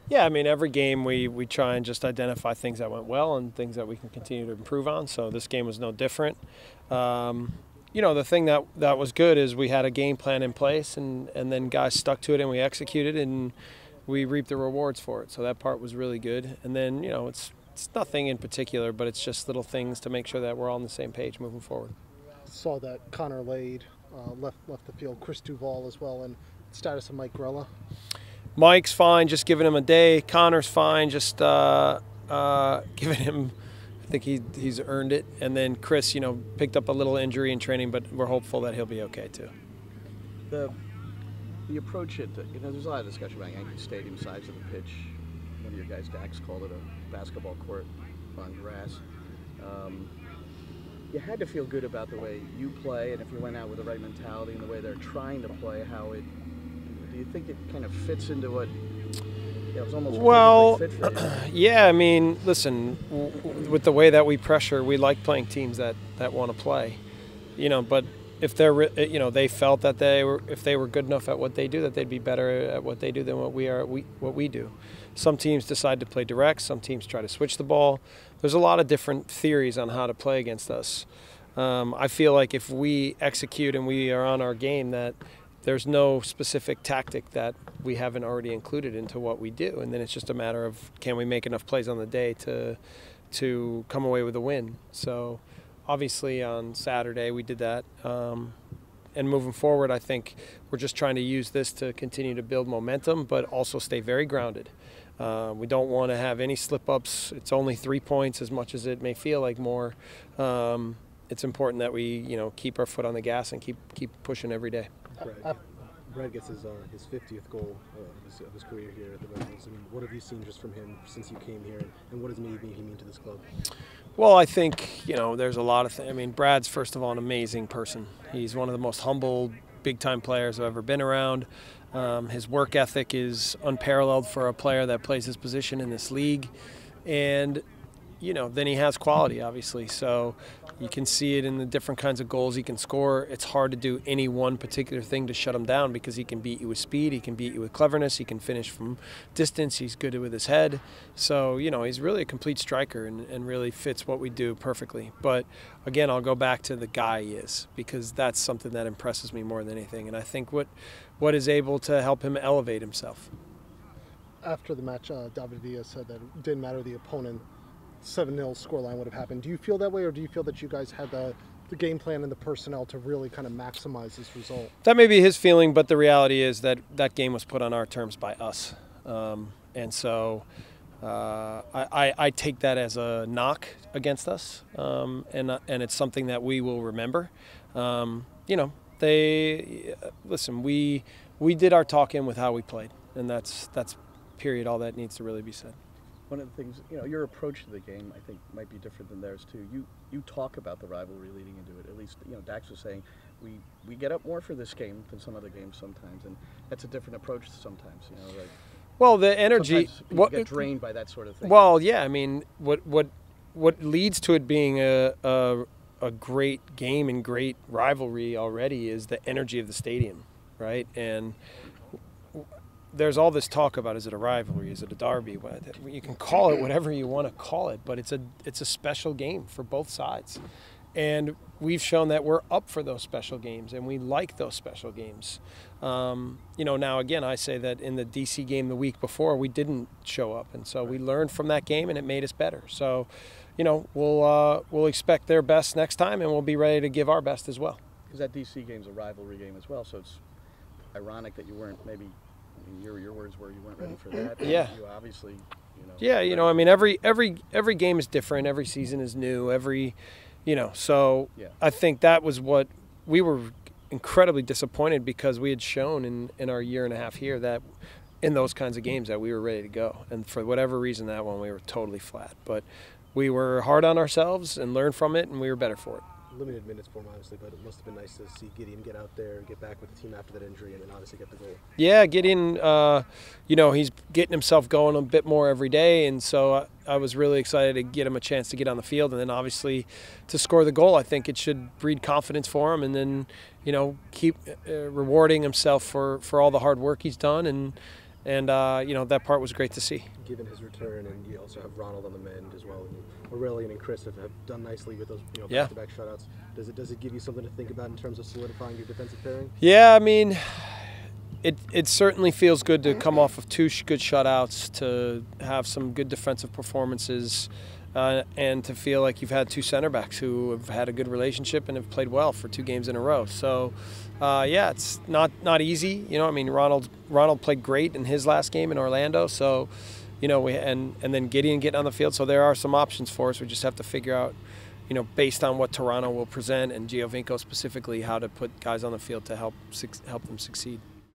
Yeah, I mean, every game we try and just identify things that went well and things that we can continue to improve on. So this game was no different. Um, the thing that was good is we had a game plan in place, and then guys stuck to it and we executed and we reaped the rewards for it. So that part was really good. And then, it's nothing in particular, but it's just little things to make sure that we're all on the same page moving forward. Saw that Connor Lade left the field, Chris Duval as well, and status of Mike Grella. Mike's fine, just giving him a day. Connor's fine, just giving him. I think he's earned it. And then Chris, picked up a little injury in training, but we're hopeful that he'll be okay too. The approach there's a lot of discussion about Yankee Stadium, size of the pitch. One of your guys, Dax, called it a basketball court on grass. You had to feel good about the way you play, and if you went out with the right mentality and the way they're trying to play, do you think it kind of fits into what it was almost well, fit for you? Yeah, I mean, listen, with the way that we pressure, we like playing teams that want to play, but if they felt that if they were good enough at what they do, that they'd be better at what they do than what we do. Some teams decide to play direct. Some teams try to switch the ball. There's a lot of different theories on how to play against us. I feel like if we execute and we are on our game, that there's no specific tactic that we haven't already included into what we do, and then it's just a matter of can we make enough plays on the day to come away with a win. So obviously on Saturday we did that, and moving forward I think we're just trying to use this to continue to build momentum but also stay very grounded. We don't want to have any slip-ups. It's only 3 points as much as it may feel like more. It's important that we keep our foot on the gas and keep pushing every day. Brad gets his 50th goal of his career here at the Red Bulls. I mean, what have you seen just from him since you came here, and what does he mean to this club? Well, I think, there's a lot of things. I mean, Brad's, first of all, an amazing person. He's one of the most humble, big-time players I've ever been around. His work ethic is unparalleled for a player that plays his position in this league. And, then he has quality, obviously. So you can see it in the different kinds of goals he can score. It's hard to do any one particular thing to shut him down because he can beat you with speed, he can beat you with cleverness, he can finish from distance, he's good with his head. So, he's really a complete striker and really fits what we do perfectly. But, again, I'll go back to the guy he is because that's something that impresses me more than anything. And I think what is able to help him elevate himself. After the match, David Villa said that it didn't matter the opponent, 7-0 scoreline would have happened. Do you feel that way, or do you feel that you guys had the game plan and the personnel to really kind of maximize this result? That may be his feeling, but the reality is that that game was put on our terms by us. And so I take that as a knock against us, and it's something that we will remember. Listen, we did our talk-in with how we played, and that's period, all that needs to really be said. One of the things, your approach to the game, I think, might be different than theirs too. You talk about the rivalry leading into it. At least, Dax was saying we get up more for this game than some other games sometimes, and that's a different approach sometimes. Well, the energy get drained by that sort of thing. Well, yeah, I mean, what leads to it being a great game and great rivalry already is the energy of the stadium, right? And there's all this talk about, is it a rivalry, is it a derby? You can call it whatever you want to call it, but it's a special game for both sides. And we've shown that we're up for those special games, and we like those special games. Now, again, I say that in the DC game the week before, we didn't show up, and so we learned from that game, and it made us better. So, we'll expect their best next time, and we'll be ready to give our best as well. Because that DC game's a rivalry game as well, so it's ironic that you weren't maybe. Your words were you weren't ready for that. Yeah. You obviously, Yeah, I mean, every game is different. Every season is new. So yeah. I think that was what we were incredibly disappointed because we had shown in our year and a half here that in those kinds of games that we were ready to go. And for whatever reason, that one we were totally flat. But we were hard on ourselves and learned from it, and we were better for it. Limited minutes for him, obviously, but it must have been nice to see Gideon get out there and get back with the team after that injury and then obviously get the goal. Yeah, Gideon, he's getting himself going a bit more every day, and so I was really excited to get him a chance to get on the field, and then obviously to score the goal. I think it should breed confidence for him, and then, keep rewarding himself for all the hard work he's done, and you know, that part was great to see. Given his return, and you also have Ronald on the mend as well, and Aurelian and Chris have done nicely with those, you know, Yeah. back-to-back shutouts. Does it give you something to think about in terms of solidifying your defensive pairing? Yeah, I mean, it certainly feels good to come off of two good shutouts, to have some good defensive performances, and to feel like you've had two center backs who have had a good relationship and have played well for 2 games in a row. So, yeah, it's not easy. You know, I mean, Ronald played great in his last game in Orlando. So, you know, and then Gideon getting on the field. So there are some options for us. We just have to figure out, you know, based on what Toronto will present and Giovinco specifically, how to put guys on the field to help them succeed.